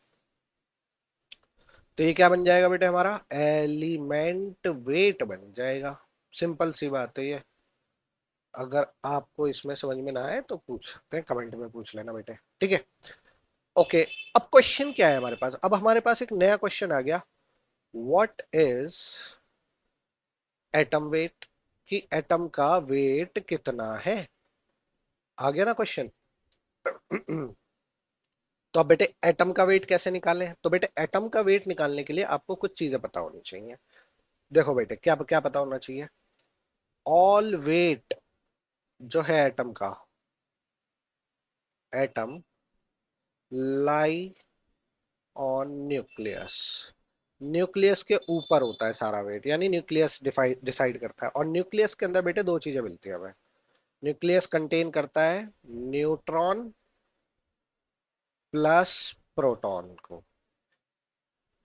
तो ये क्या बन जाएगा बेटे? हमारा एलिमेंट वेट बन जाएगा। सिंपल सी बात है ये। अगर आपको इसमें समझ में ना आए तो पूछ सकते हैं, कमेंट में पूछ लेना बेटे। ठीक है। ओके। अब क्वेश्चन क्या है हमारे पास? अब हमारे पास एक नया क्वेश्चन आ गया। What is atom weight? कि एटम का वेट कितना है? आ गया ना क्वेश्चन? तो अब बेटे एटम का वेट कैसे निकालें? तो बेटे एटम का वेट निकालने के लिए आपको कुछ चीजें पता होनी चाहिए। देखो बेटे, क्या क्या पता होना चाहिए? ऑल वेट जो है एटम का, atom lie on nucleus. Nucleus के ऊपर होता है सारा वेट, यानी न्यूक्लियस डिसाइड करता है। और न्यूक्लियस के अंदर बेटे दो चीजें मिलती है हमें। न्यूक्लियस कंटेन करता है न्यूट्रॉन प्लस प्रोटॉन को।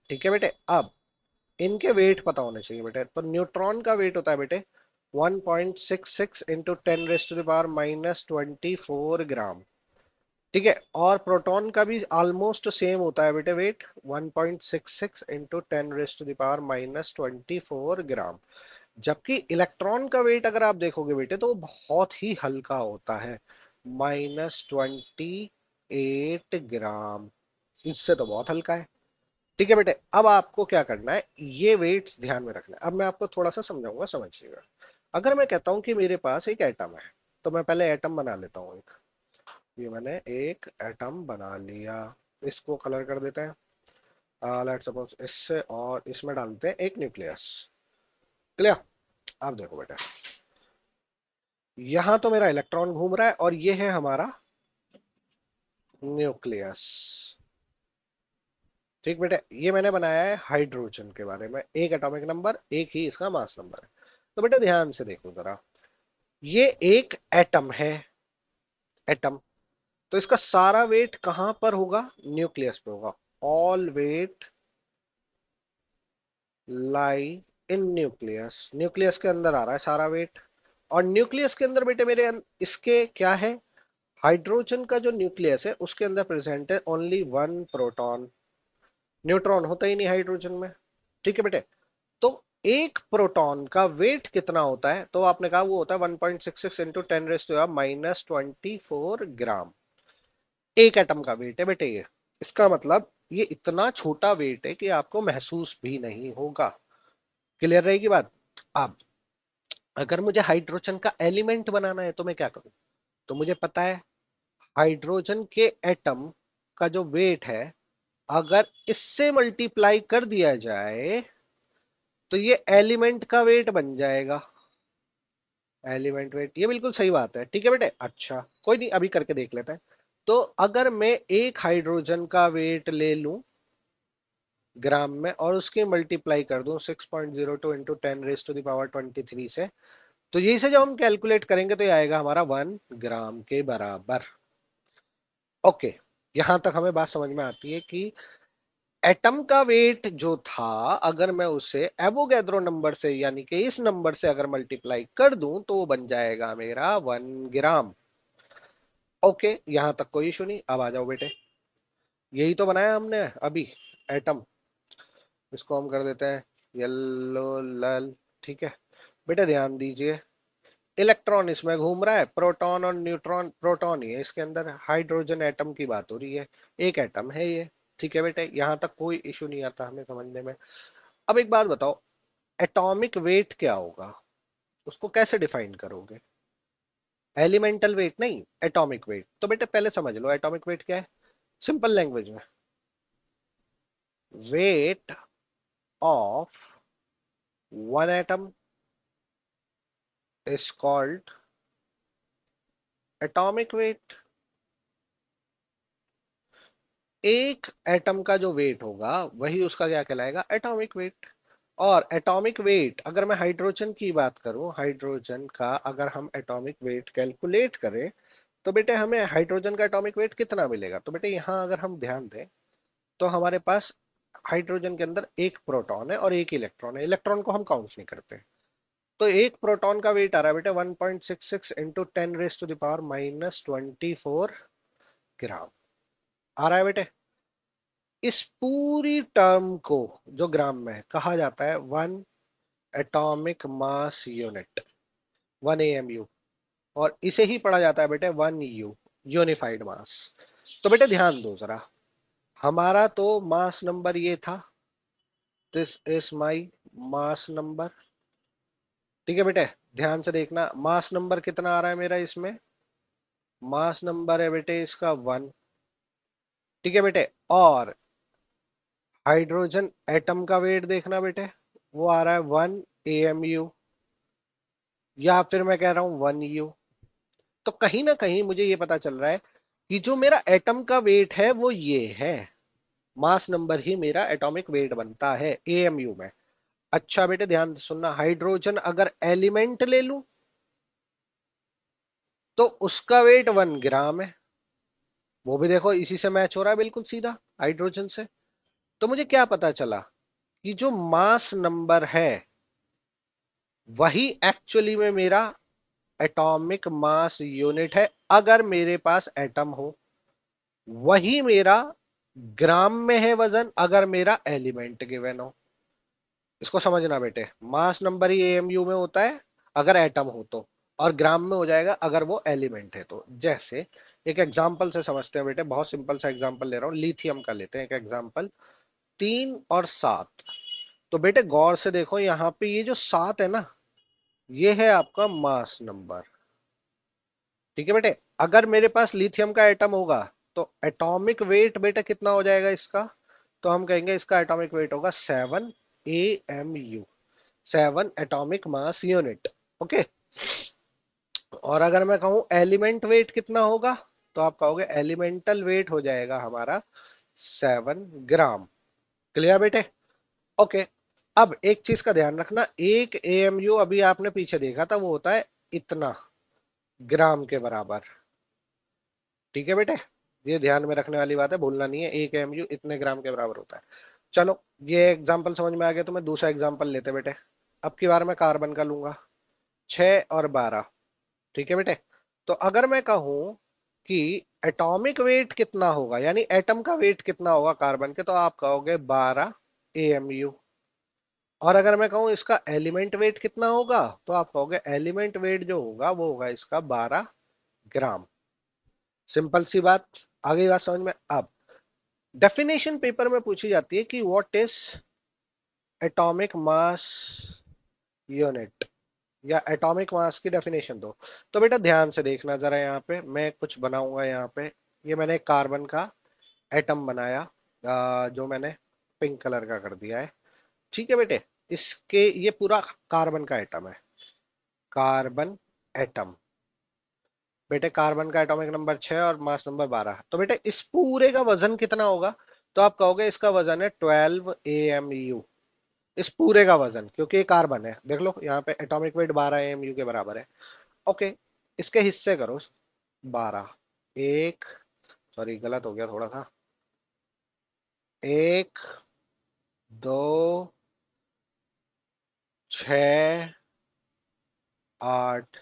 ठीक है बेटे। अब इनके वेट पता होने चाहिए बेटे। तो न्यूट्रॉन का वेट होता है बेटे 1.66 इंटू 10⁻⁻24 ग्राम। ठीक है। और प्रोटॉन का भी ऑलमोस्ट सेम होता है बेटे वेट 1.66 इंटू 10⁻⁻24 ग्राम। जबकि इलेक्ट्रॉन का वेट अगर आप देखोगे बेटे तो वो बहुत ही हल्का होता है -28 ग्राम। इससे तो बहुत हल्का है। ठीक है बेटे। अब आपको क्या करना है, ये वेट्स ध्यान में रखना है। अब मैं आपको थोड़ा सा समझाऊंगा, समझिएगा। अगर मैं कहता हूं कि मेरे पास एक एटम है, तो मैं पहले एटम बना लेता हूँ एक। ये मैंने एक एटम बना लिया। इसको कलर कर देते हैं लेट्स सपोज इससे, और इसमें डालते हैं एक न्यूक्लियस। क्लियर। अब देखो बेटा, यहां तो मेरा इलेक्ट्रॉन घूम रहा है और ये है हमारा न्यूक्लियस। ठीक बेटे। ये मैंने बनाया है हाइड्रोजन के बारे में, एक एटॉमिक नंबर, एक ही इसका मास नंबर है। तो बेटे ध्यान से देखो जरा, ये एक एटम है, एटम। तो इसका सारा वेट कहां पर होगा, न्यूक्लियस पे होगा। All weight lie in nucleus. Nucleus के अंदर आ रहा है सारा वेट। और न्यूक्लियस के अंदर बेटे मेरे इसके क्या है, हाइड्रोजन का जो न्यूक्लियस है उसके अंदर प्रेजेंट है ओनली वन प्रोटॉन। न्यूट्रॉन होता ही नहीं हाइड्रोजन में। ठीक है बेटे। तो एक प्रोटॉन का वेट कितना होता है, तो आपने कहा वो होता है 1.66 इंटू 10⁻⁻⁴ ग्राम। एक एटम का वेट है बेटे ये। इसका मतलब ये इतना छोटा वेट है कि आपको महसूस भी नहीं होगा। क्लियर रहेगी बात। अब अगर मुझे हाइड्रोजन का एलिमेंट बनाना है तो मैं क्या करूं। तो मुझे पता है हाइड्रोजन के एटम का जो वेट है, अगर इससे मल्टीप्लाई कर दिया जाए तो ये एलिमेंट का वेट बन जाएगा। एलिमेंट वेट, ये बिल्कुल सही बात है। ठीक है बेटे। अच्छा कोई नहीं, अभी करके देख लेते हैं। तो अगर मैं एक हाइड्रोजन का वेट ले लूं ग्राम में और उसकी मल्टीप्लाई कर दूं 6.02 इंटू 10⁻⁻23 से, तो यही से जब हम कैलकुलेट करेंगे तो ये आएगा हमारा 1 ग्राम के बराबर। ओके। यहां तक हमें बात समझ में आती है कि एटम का वेट जो था, अगर मैं उसे एवोगैड्रो नंबर से यानी कि इस नंबर से अगर मल्टीप्लाई कर दूं तो वो बन जाएगा मेरा 1 ग्राम। ओके, यहां तक कोई इशू नहीं। अब आ जाओ बेटे, यही तो बनाया हमने अभी एटम। इसको हम कर देते हैं येलो लल। ठीक है बेटे, ध्यान दीजिए। इलेक्ट्रॉन इसमें घूम रहा है, प्रोटॉन और न्यूट्रॉन, प्रोटॉन ही है इसके अंदर। हाइड्रोजन एटम की बात हो रही है, एक एटम है ये। ठीक है बेटे, यहां तक कोई इशू नहीं आता हमें समझने में। अब एक बात बताओ, एटॉमिक वेट क्या होगा, उसको कैसे डिफाइन करोगे। एलिमेंटल वेट नहीं, एटॉमिक वेट। तो बेटे पहले समझ लो एटॉमिक वेट क्या है, सिंपल लैंग्वेज में। Weight of one atom is called atomic weight. एक एटम का जो वेट होगा वही उसका क्या कहलाएगा, एटॉमिक वेट। और एटॉमिक वेट अगर मैं हाइड्रोजन की बात करूं, हाइड्रोजन का अगर हम एटॉमिक वेट कैलकुलेट करें तो बेटे हमें हाइड्रोजन का एटॉमिक वेट कितना मिलेगा। तो बेटे यहाँ अगर हम ध्यान दें तो हमारे पास हाइड्रोजन के अंदर एक प्रोटॉन है और एक इलेक्ट्रॉन है। इलेक्ट्रॉन को हम काउंट नहीं करते। तो एक प्रोटॉन का वेट आ रहा है बेटे 1.66 इंटू 10⁻⁻24 ग्राम आ रहा है बेटे। इस पूरी टर्म को जो ग्राम में कहा जाता है one atomic mass unit, 1 AMU। और इसे ही पढ़ा जाता है बेटे 1 U, यूनिफाइड मास। तो बेटे ध्यान दो जरा, हमारा तो मास नंबर ये था, this is my mass number. ठीक है बेटे, ध्यान से देखना मास नंबर कितना आ रहा है मेरा इसमें। मास नंबर है बेटे इसका 1। ठीक है बेटे। और हाइड्रोजन एटम का वेट देखना बेटे, वो आ रहा है 1 AMU, या फिर मैं कह रहा हूं 1 U। तो कहीं ना कहीं मुझे ये पता चल रहा है कि जो मेरा एटम का वेट है वो ये है। मास नंबर ही मेरा एटॉमिक वेट बनता है AMU में। अच्छा बेटे ध्यान से सुनना, हाइड्रोजन अगर एलिमेंट ले लूं तो उसका वेट 1 ग्राम है। वो भी देखो इसी से मैच हो रहा है बिल्कुल सीधा, हाइड्रोजन से। तो मुझे क्या पता चला कि जो मास नंबर है वही एक्चुअली में मेरा एटॉमिक मास यूनिट है, अगर मेरे पास एटम हो। वही मेरा ग्राम में है वजन, अगर मेरा एलिमेंट गिवन हो। इसको समझना बेटे, मास नंबर ही एएमयू में होता है अगर एटम हो तो, और ग्राम में हो जाएगा अगर वो एलिमेंट है तो। जैसे एक एग्जांपल से समझते हैं बेटे, बहुत सिंपल सा एग्जांपल ले रहा हूँ, लिथियम का लेते हैं एक एग्जांपल। 3 और 7। तो बेटे गौर से देखो, यहाँ पे ये जो 7 है ना, ये है आपका मास नंबर। ठीक है बेटे, अगर मेरे पास लिथियम का एटम होगा तो एटॉमिक वेट बेटा कितना हो जाएगा इसका? तो हम कहेंगे इसका एटॉमिक वेट होगा 7 AMU, 7 atomic mass unit. Okay. और अगर मैं कहूं एलिमेंट वेट कितना होगा, तो आप कहोगे एलिमेंटल वेट हो जाएगा हमारा 7 ग्राम। क्लियर बेटे? ओके। अब एक चीज का ध्यान रखना, एक एएमयू अभी आपने पीछे देखा था वो होता है इतना ग्राम के बराबर। ठीक है बेटे, ये ध्यान में रखने वाली बात है, भूलना नहीं है, एक एएमयू इतने ग्राम के बराबर होता है। चलो, ये एग्जांपल समझ में आ गया, तो मैं दूसरा एग्जांपल लेते बेटे। अब की बार मैं कार्बन का लूंगा, 6 और 12। ठीक है बेटे, तो अगर मैं कहूं कि एटॉमिक वेट कितना होगा, यानी एटम का वेट कितना होगा कार्बन के, तो आप कहोगे 12 AMU। और अगर मैं कहूं इसका एलिमेंट वेट कितना होगा, तो आप कहोगे एलिमेंट वेट जो होगा वो होगा इसका 12 ग्राम। सिंपल सी बात, आगे बात समझ में। अब डेफिनेशन पेपर में पूछी जाती है कि what is atomic mass unit, या एटॉमिक मास की डेफिनेशन दो। तो बेटा ध्यान से देखना जरा, यहाँ पे मैं कुछ बनाऊंगा। यहाँ पे ये मैंने कार्बन का एटम बनाया, जो मैंने पिंक कलर का कर दिया है। ठीक है बेटे, इसके ये पूरा कार्बन का एटम है, कार्बन एटम। बेटे कार्बन का एटॉमिक नंबर 6 और मास नंबर 12। तो बेटे इस पूरे का वजन कितना होगा, तो आप कहोगे इसका वजन है 12 AMU। इस पूरे का वजन, क्योंकि ये कार्बन है, देख लो यहाँ पे एटॉमिक वेट 12 AMU के बराबर है। ओके, इसके हिस्से करो 12। एक, सॉरी गलत हो गया थोड़ा सा, 1, 2, 6, 8,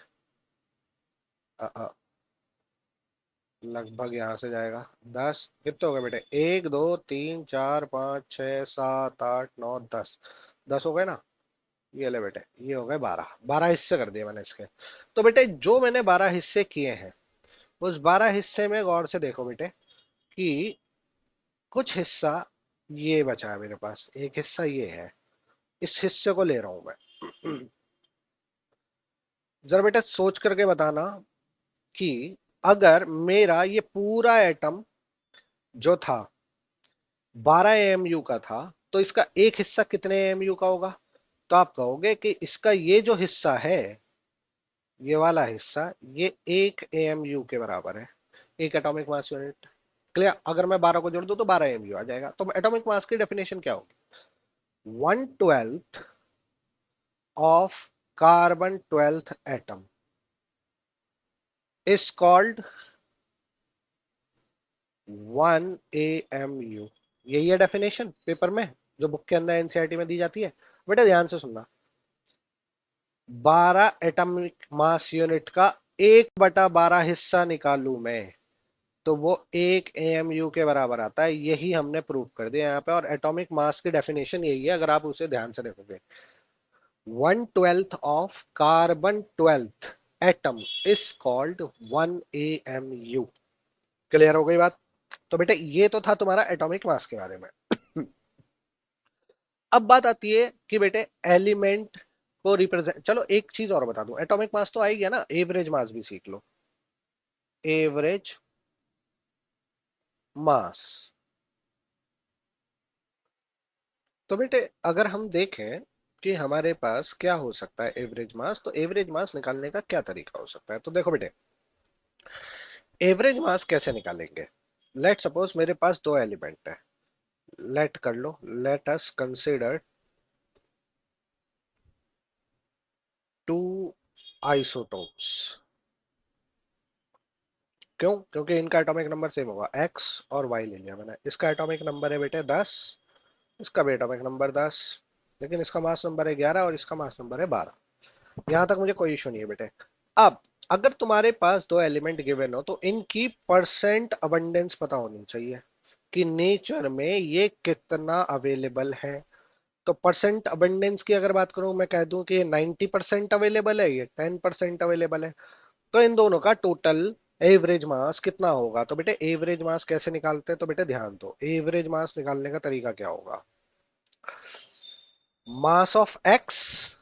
लगभग यहाँ से जाएगा 10। कितने हो गए बेटे? 1, 2, 3, 4, 5, 6, 7, 8, 9, 10। 10 हो गए ना? ये ले बेटे, ये हो गए 12। 12 हिस्से कर दिए मैंने इसके। तो बेटे जो मैंने 12 हिस्से किए हैं, उस 12 हिस्से में गौर से देखो बेटे कि कुछ हिस्सा ये बचा है मेरे पास, एक हिस्सा ये है, इस हिस्से को ले रहा हूं मैं। जरा बेटा सोच करके बताना कि अगर मेरा ये पूरा एटम जो था 12 AMU का था, तो इसका एक हिस्सा कितने AMU का होगा? तो आप कहोगे कि इसका ये जो हिस्सा है, ये वाला हिस्सा, ये 1 AMU के बराबर है, एक एटॉमिक मास यूनिट। क्लियर? अगर मैं 12 को जोड़ दूं तो 12 AMU आ जाएगा। तो एटॉमिक मास की डेफिनेशन क्या होगी? 1/12 of carbon 12th atom is called 1 AMU। यही है डेफिनेशन पेपर में, जो बुक के अंदर एनसीईआरटी में दी जाती है। बेटा ध्यान से सुनना, 12 एटॉमिक मास यूनिट का 1/12 हिस्सा निकालू मैं, तो वो 1 AMU के बराबर आता है। यही हमने प्रूव कर दिया यहाँ पे, और एटॉमिक मास की डेफिनेशन यही है, अगर आप उसे ध्यान से देखोगे। 1/12 of carbon 12th atom is called 1 AMU। Clear हो गई बात? तो बेटा ये तो था तुम्हारा एटॉमिक मास के बारे में। अब बात आती है कि बेटे एलिमेंट को रिप्रेजेंट, चलो एक चीज और बता दूं, एटॉमिक मास तो आई गया ना, एवरेज मास भी सीख लो। Average mass. तो बेटे अगर हम देखें कि हमारे पास क्या हो सकता है एवरेज मास, तो एवरेज मास निकालने का क्या तरीका हो सकता है? तो देखो बेटे, एवरेज मास कैसे निकालेंगे? लेट सपोज मेरे पास दो एलिमेंट है, लेट कर लो, let us consider two isotopes. क्यों? क्योंकि इनका एटॉमिक नंबर सेम होगा, एक्स और वाई ले लिया मैंने। इसका एटॉमिक नंबर है बेटे 10, इसका भी एटॉमिक नंबर 10, लेकिन इसका मास नंबर है 11 और इसका मास नंबर है 12। यहां तक मुझे कोई इशू नहीं है बेटे। अब अगर तुम्हारे पास दो एलिमेंट गिवन हो तो इनकी परसेंट अबंडेंस पता होनी चाहिए कि नेचर में ये कितना अवेलेबल है। तो परसेंट अबंडेंस की अगर बात करूं, मैं कह दूं कि ये 90% अवेलेबल है, ये 10% अवेलेबल है। तो इन दोनों का टोटल एवरेज मास कितना होगा? तो बेटे एवरेज मास कैसे निकालते हैं? तो बेटे ध्यान दो, एवरेज मास निकालने का तरीका क्या होगा। मास ऑफ एक्स,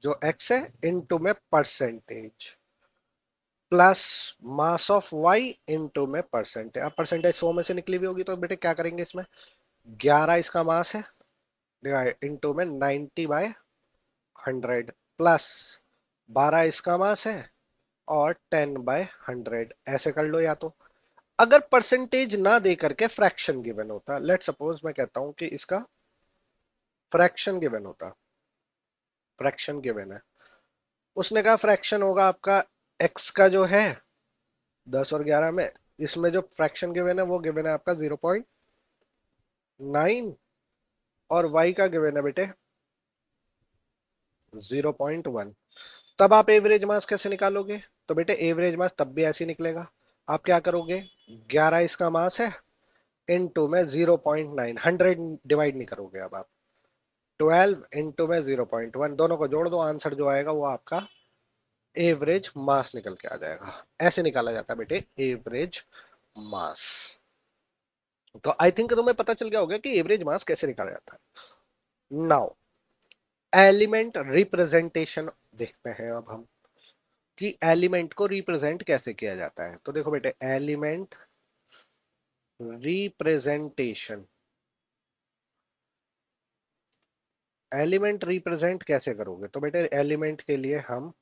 जो एक्स है, इनटू में percentage, plus mass of y into में परसेंटेज। अब परसेंटेज 100 में से निकली हुई होगी तो बेटे क्या करेंगे इसमें, 11 इसका मास है, डिवाइड इनटू में 90/100, प्लस 12 इसका मास है और 10/100, ऐसे कर लो। या तो अगर परसेंटेज ना दे करके फ्रैक्शन गिवन होता, लेट सपोज मैं कहता हूं कि इसका फ्रैक्शन गिवन होता, फ्रैक्शन गिवन है, उसने कहा फ्रैक्शन होगा आपका एक्स का जो है 10 और 11 में, इसमें जो फ्रैक्शन गिवन है वो गिवन है आपका 0.9, और वाई का गिवन है बेटे 0.1। तब आप एवरेज मास कैसे निकालोगे? तो बेटे एवरेज मास तब भी ऐसे ही निकलेगा। आप क्या करोगे, 11 इसका मास है, इनटू में 0.9, 100 डिवाइड नहीं करोगे, अब आप 12 इंटू में 0.1, दोनों को जोड़ दो, आंसर जो आएगा वो आपका एवरेज मास निकल के आ जाएगा। ऐसे निकाला जाता है बेटे एवरेज मास। तो आई थिंक तुम्हें पता चल गया होगा कि एवरेज मास कैसे निकाला जाता है। नाउ एलिमेंट रिप्रेजेंटेशन देखते हैं अब हम कि एलिमेंट को रिप्रेजेंट कैसे किया जाता है। तो देखो बेटे एलिमेंट रिप्रेजेंटेशन, एलिमेंट रिप्रेजेंट कैसे करोगे? तो बेटे एलिमेंट के लिए हम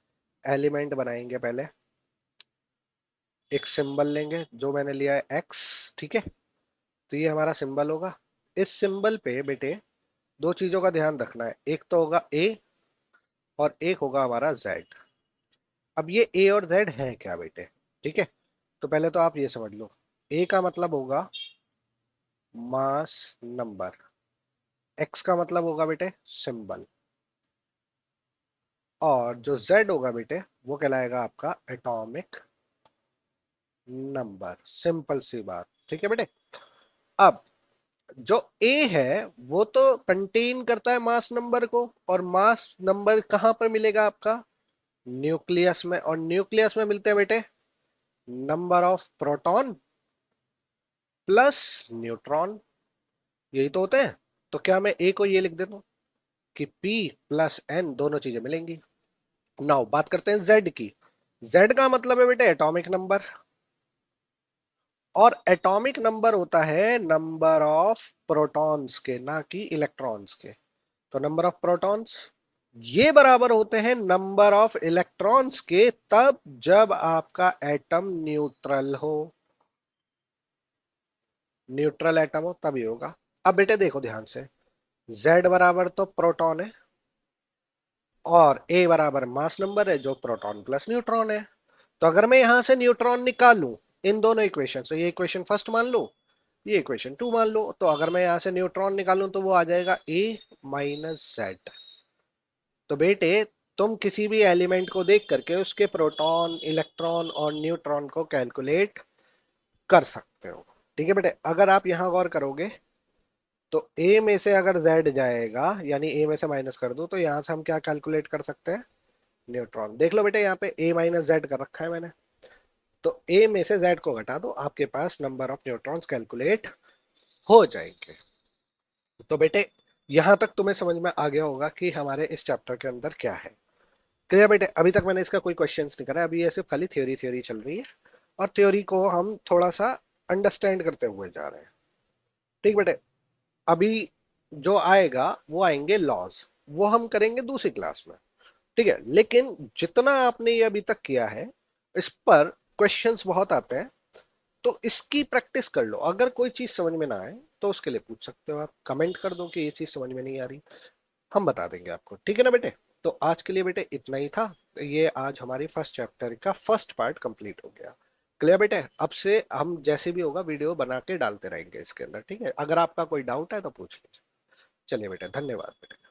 एलिमेंट बनाएंगे, पहले एक सिंबल लेंगे जो मैंने लिया है एक्स, ठीक है। तो ये हमारा सिंबल होगा। इस सिंबल पे बेटे दो चीजों का ध्यान रखना है, एक तो होगा ए और एक होगा हमारा जेड। अब ये ए और जेड है क्या बेटे, ठीक है। तो पहले तो आप ये समझ लो, ए का मतलब होगा मास नंबर, एक्स का मतलब होगा बेटे सिंबल, और जो जेड होगा बेटे वो कहलाएगा आपका एटॉमिक नंबर। सिंपल सी बात, ठीक है बेटे। अब जो ए है वो तो कंटेन करता है मास नंबर को, और मास नंबर कहां पर मिलेगा आपका, न्यूक्लियस में। और न्यूक्लियस में मिलते हैं बेटे number of proton plus neutron, यही तो होते हैं। तो क्या मैं ए को ये लिख देता हूं कि पी प्लस एन दोनों चीजें मिलेंगी। नाउ बात करते हैं जेड की। जेड का मतलब है बेटे एटॉमिक नंबर, और एटॉमिक नंबर होता है नंबर ऑफ प्रोटॉन्स के, ना कि इलेक्ट्रॉन्स के। तो नंबर ऑफ प्रोटॉन्स ये बराबर होते हैं नंबर ऑफ इलेक्ट्रॉन्स के, तब जब आपका एटम न्यूट्रल हो, न्यूट्रल एटम हो तभी होगा। अब बेटे देखो ध्यान से, Z बराबर तो प्रोटॉन है और A बराबर मास नंबर है जो प्रोटॉन प्लस न्यूट्रॉन है। तो अगर मैं यहां से न्यूट्रॉन निकालूं इन दोनों इक्वेशन से, ये इक्वेशन फर्स्ट मान लो, ये इक्वेशन टू मान लो, तो अगर मैं यहां से न्यूट्रॉन निकालूं तो वो आ जाएगा A माइनस जेड। तो बेटे तुम किसी भी एलिमेंट को देख करके उसके प्रोटॉन, इलेक्ट्रॉन और न्यूट्रॉन को कैलकुलेट कर सकते हो, ठीक है बेटे। अगर आप यहां गौर करोगे तो ए में से अगर जेड जाएगा, यानी ए में से माइनस कर दो, तो यहां से हम क्या कैलकुलेट कर सकते हैं, न्यूट्रॉन। देख लो बेटे यहाँ पे ए माइनस जेड कर रखा है मैंने, तो ए में से जेड को घटा दो, आपके पास नंबर ऑफ न्यूट्रॉन्स कैलकुलेट हो जाएंगे। तो बेटे यहां तक तुम्हें समझ में आ गया होगा कि हमारे इस चैप्टर के अंदर क्या है। क्लियर बेटे, अभी तक मैंने इसका कोई क्वेश्चंस नहीं करा, अभी ये सिर्फ खाली थ्योरी थ्योरी चल रही है, और थ्योरी को हम थोड़ा सा अंडरस्टैंड करते हुए जा रहे हैं, ठीक बेटे। अभी जो आएगा वो आएंगे लॉज, वो हम करेंगे दूसरी क्लास में, ठीक है। लेकिन जितना आपने ये अभी तक किया है, इस पर क्वेश्चंस बहुत आते हैं, तो इसकी प्रैक्टिस कर लो। अगर कोई चीज समझ में ना आए तो उसके लिए पूछ सकते हो, आप कमेंट कर दो कि ये चीज समझ में नहीं आ रही, हम बता देंगे आपको, ठीक है ना बेटे। तो आज के लिए बेटे इतना ही था। ये आज हमारी फर्स्ट चैप्टर का फर्स्ट पार्ट कंप्लीट हो गया। क्लियर बेटे, अब से हम जैसे भी होगा वीडियो बना के डालते रहेंगे इसके अंदर, ठीक है। अगर आपका कोई डाउट है तो पूछ लीजिए। चलिए बेटा, धन्यवाद बेटा।